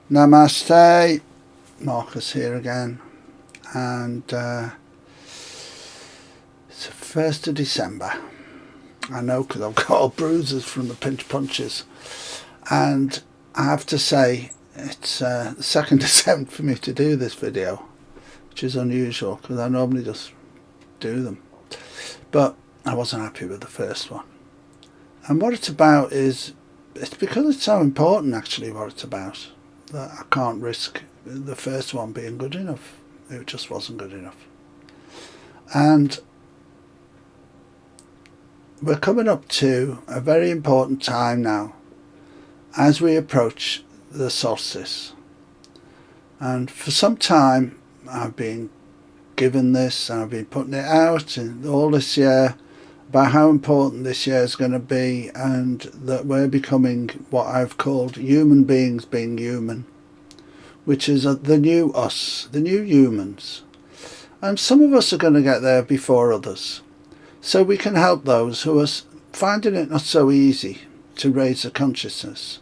Namaste, Marcus here again, and it's the 1st of December. I know, because I've got all bruises from the pinch punches, and I have to say it's the second attempt for me to do this video, which is unusual because I normally just do them, but I wasn't happy with the first one. And what it's about is, it's because it's so important actually what it's about, that I can't risk the first one being good enough. It just wasn't good enough. And we're coming up to a very important time now as we approach the solstice. And for some time I've been given this, and I've been putting it out in all this year about how important this year is going to be, and that we're becoming what I've called human beings being human, which is the new us, the new humans. And some of us are going to get there before others, so we can help those who are finding it not so easy to raise the consciousness,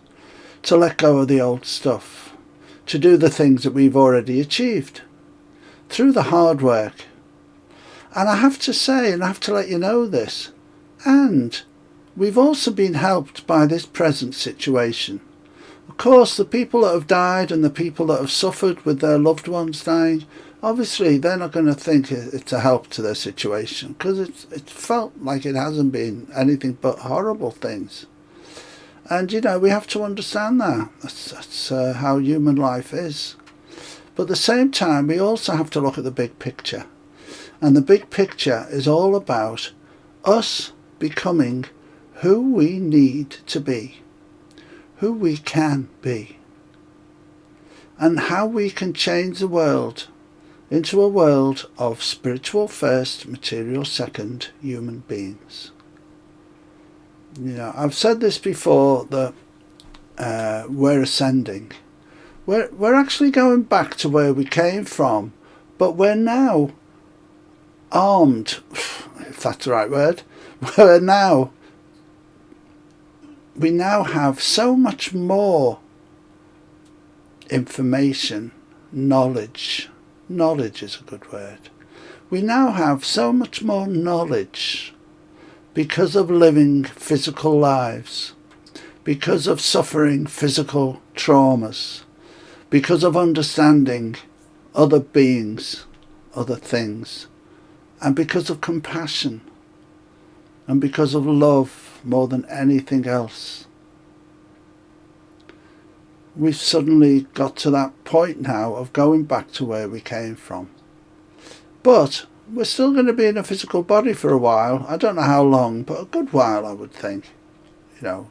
to let go of the old stuff, to do the things that we've already achieved through the hard work. And I have to say, and I have to let you know this, and we've also been helped by this present situation. Of course, the people that have died and the people that have suffered with their loved ones dying, obviously they're not going to think it's a help to their situation, because it's felt like it hasn't been anything but horrible things. And you know, we have to understand that. That's how human life is. But at the same time, we also have to look at the big picture. And the big picture is all about us becoming who we need to be, who we can be, and how we can change the world into a world of spiritual first, material second human beings. You know, I've said this before, that we're ascending. We're actually going back to where we came from, but we're now armed, if that's the right word. We now have so much more information, knowledge. Knowledge is a good word. We now have so much more knowledge because of living physical lives, because of suffering physical traumas, because of understanding other beings, other things, and because of compassion, and because of love more than anything else. We've suddenly got to that point now of going back to where we came from. But we're still going to be in a physical body for a while. I don't know how long, but a good while, I would think. You know,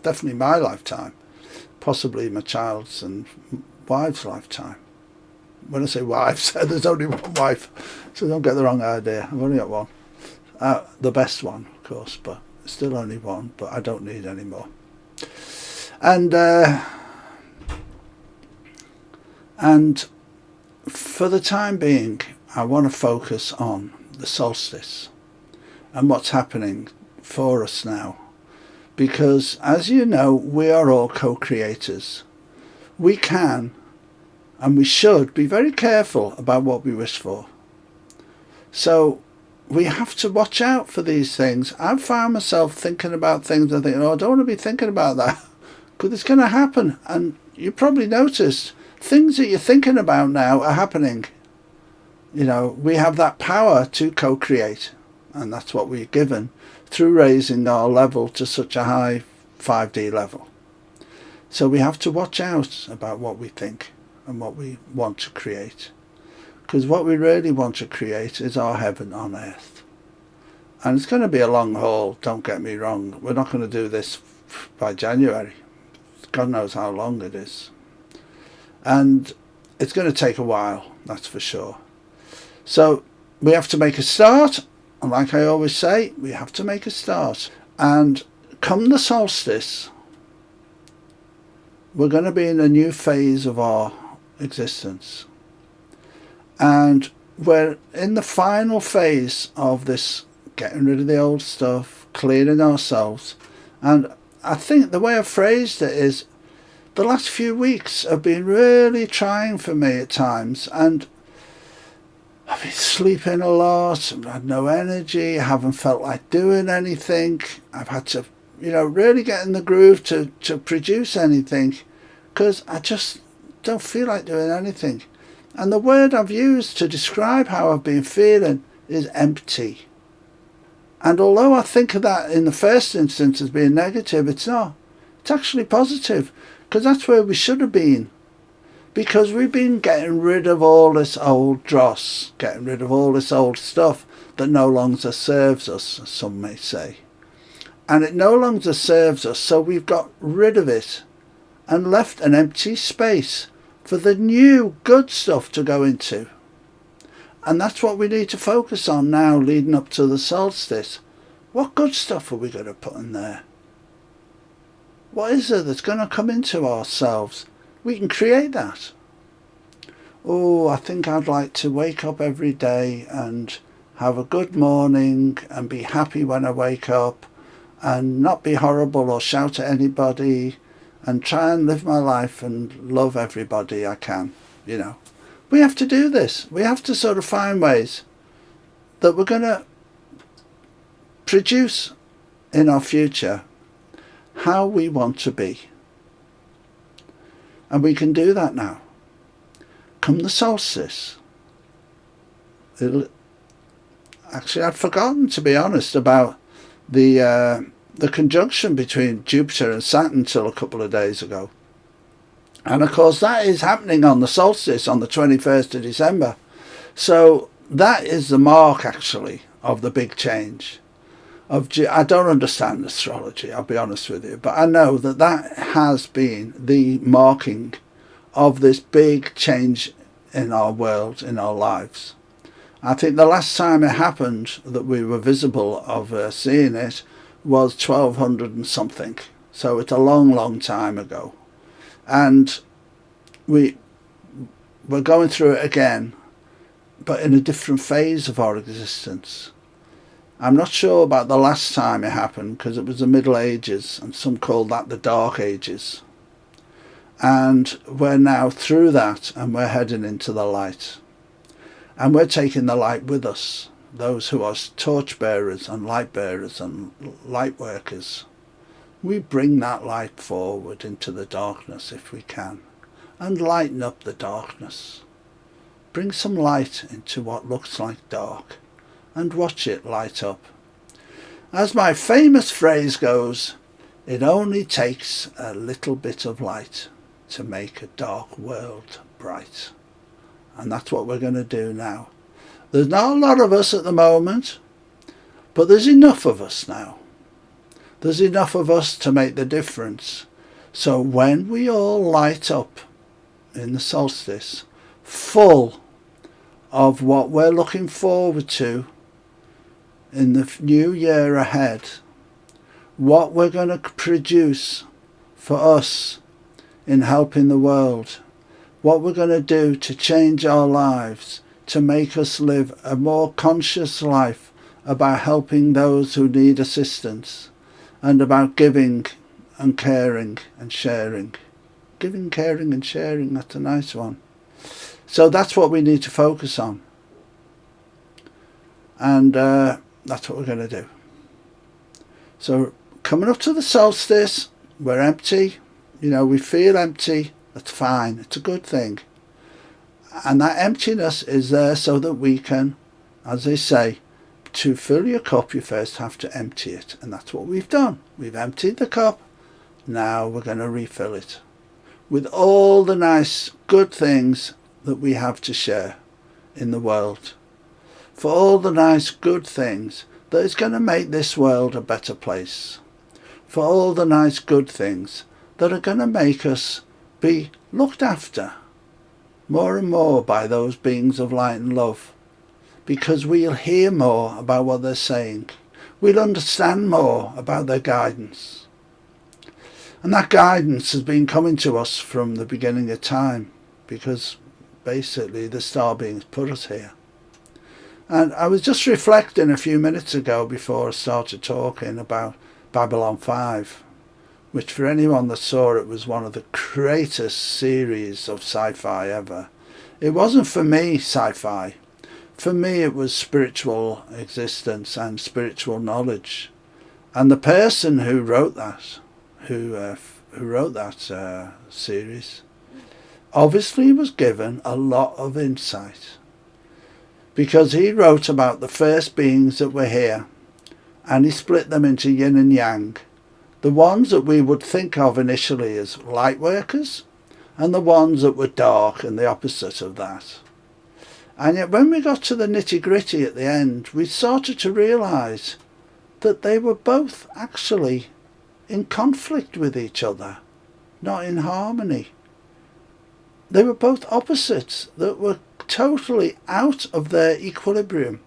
definitely my lifetime, possibly my child's and wife's lifetime. When I say wives, there's only one wife, so don't get the wrong idea. I've only got one. The best one, of course, but still only one, but I don't need any more. And for the time being, I want to focus on the solstice and what's happening for us now. Because, as you know, we are all co-creators. We can and we should be very careful about what we wish for. So we have to watch out for these things. I've found myself thinking about things and thinking, oh, I don't want to be thinking about that, because it's going to happen. And you probably noticed things that you're thinking about now are happening. You know, we have that power to co-create, and that's what we're given through raising our level to such a high 5D level. So we have to watch out about what we think and what we want to create, because what we really want to create is our heaven on earth. And it's going to be a long haul, don't get me wrong. We're not going to do this by January. God knows how long it is. And it's going to take a while, that's for sure. So we have to make a start, and like I always say, we have to make a start. And come the solstice, we're going to be in a new phase of our existence. And we're in the final phase of this, getting rid of the old stuff, clearing ourselves. And I think the way I phrased it is, the last few weeks have been really trying for me at times, and I've been sleeping a lot, I've had no energy, I haven't felt like doing anything. I've had to, really get in the groove to produce anything, because I just don't feel like doing anything. And the word I've used to describe how I've been feeling is empty. And although I think of that in the first instance as being negative, it's not. It's actually positive, because that's where we should have been. Because we've been getting rid of all this old dross, getting rid of all this old stuff that no longer serves us, as some may say. And it no longer serves us, so we've got rid of it and left an empty space for the new good stuff to go into. And that's what we need to focus on now, leading up to the solstice. What good stuff are we going to put in there? What is it that's going to come into ourselves? We can create that. Oh, I think I'd like to wake up every day and have a good morning and be happy when I wake up and not be horrible or shout at anybody and try and live my life and love everybody I can, We have to do this. We have to sort of find ways that we're going to produce in our future how we want to be. And we can do that now. Come the solstice. Actually, I'd forgotten, to be honest, about the conjunction between Jupiter and Saturn till a couple of days ago. And of course that is happening on the solstice on the 21st of December. So that is the mark actually of the big change. I don't understand astrology, I'll be honest with you, but I know that has been the marking of this big change in our world, in our lives. I think the last time it happened that we were visible of seeing it was 1200 and something. So it's a long, long time ago. And we're going through it again, but in a different phase of our existence. I'm not sure about the last time it happened, because it was the Middle Ages, and some call that the Dark Ages. And we're now through that, and we're heading into the light. And we're taking the light with us, those who are torch bearers and light bearers and light workers. We bring that light forward into the darkness if we can, and lighten up the darkness. Bring some light into what looks like dark, and watch it light up. As my famous phrase goes, it only takes a little bit of light to make a dark world bright. And that's what we're going to do now. There's not a lot of us at the moment, but there's enough of us now. There's enough of us to make the difference. So when we all light up in the solstice, full of what we're looking forward to in the new year ahead, what we're going to produce for us in helping the world, what we're going to do to change our lives, to make us live a more conscious life about helping those who need assistance, and about giving and caring and sharing. Giving, caring and sharing, that's a nice one. So that's what we need to focus on. And that's what we're going to do. So coming up to the solstice, we're empty. We feel empty. That's fine. It's a good thing. And that emptiness is there so that we can, as they say, to fill your cup, you first have to empty it. And that's what we've done. We've emptied the cup. Now we're going to refill it with all the nice, good things that we have to share in the world. For all the nice, good things that is going to make this world a better place. For all the nice, good things that are going to make us be looked after more and more by those beings of light and love. Because we'll hear more about what they're saying. We'll understand more about their guidance. And that guidance has been coming to us from the beginning of time, because basically the star beings put us here. And I was just reflecting a few minutes ago before I started talking about Babylon 5, which for anyone that saw it was one of the greatest series of sci-fi ever. It wasn't for me sci-fi. For me it was spiritual existence and spiritual knowledge. And the person who wrote that, series, obviously was given a lot of insight. Because he wrote about the first beings that were here, and he split them into yin and yang. The ones that we would think of initially as light workers, and the ones that were dark and the opposite of that. And yet when we got to the nitty-gritty at the end, we started to realise that they were both actually in conflict with each other, not in harmony. They were both opposites that were totally out of their equilibrium,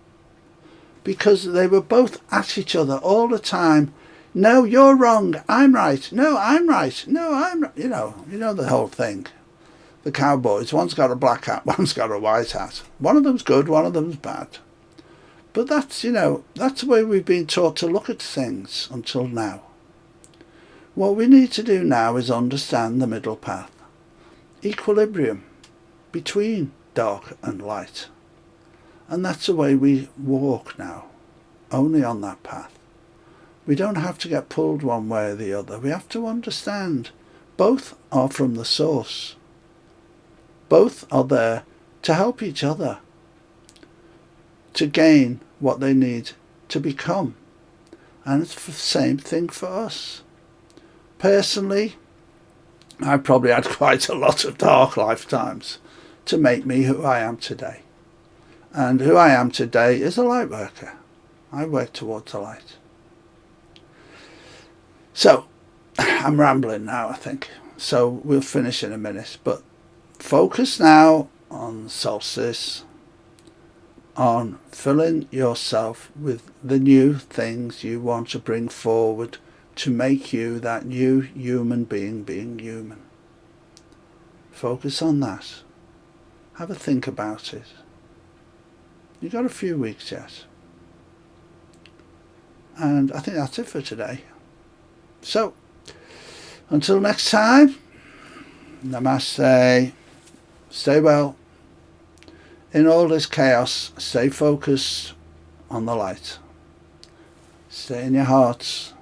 because they were both at each other all the time. No, you're wrong, I'm right. No, I'm right. No, I'm right. You know the whole thing. The cowboys, one's got a black hat, one's got a white hat. One of them's good, one of them's bad. But that's the way we've been taught to look at things until now. What we need to do now is understand the middle path. Equilibrium between dark and light. And that's the way we walk now, only on that path. We don't have to get pulled one way or the other. We have to understand both are from the source. Both are there to help each other, to gain what they need to become. And it's the same thing for us. Personally, I probably had quite a lot of dark lifetimes to make me who I am today. And who I am today is a light worker. I work towards the light. So, I'm rambling now, I think. So we'll finish in a minute. But focus now on Solstice, on filling yourself with the new things you want to bring forward to make you that new human being human. Focus on that. Have a think about it. You've got a few weeks yet. And I think that's it for today. So, until next time, namaste. Stay well. In all this chaos, stay focused on the light. Stay in your hearts.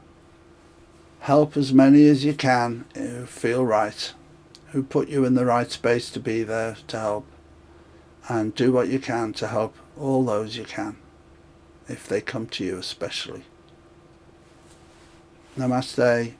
Help as many as you can who feel right, who put you in the right space to be there to help. And do what you can to help all those you can, if they come to you especially. Namaste.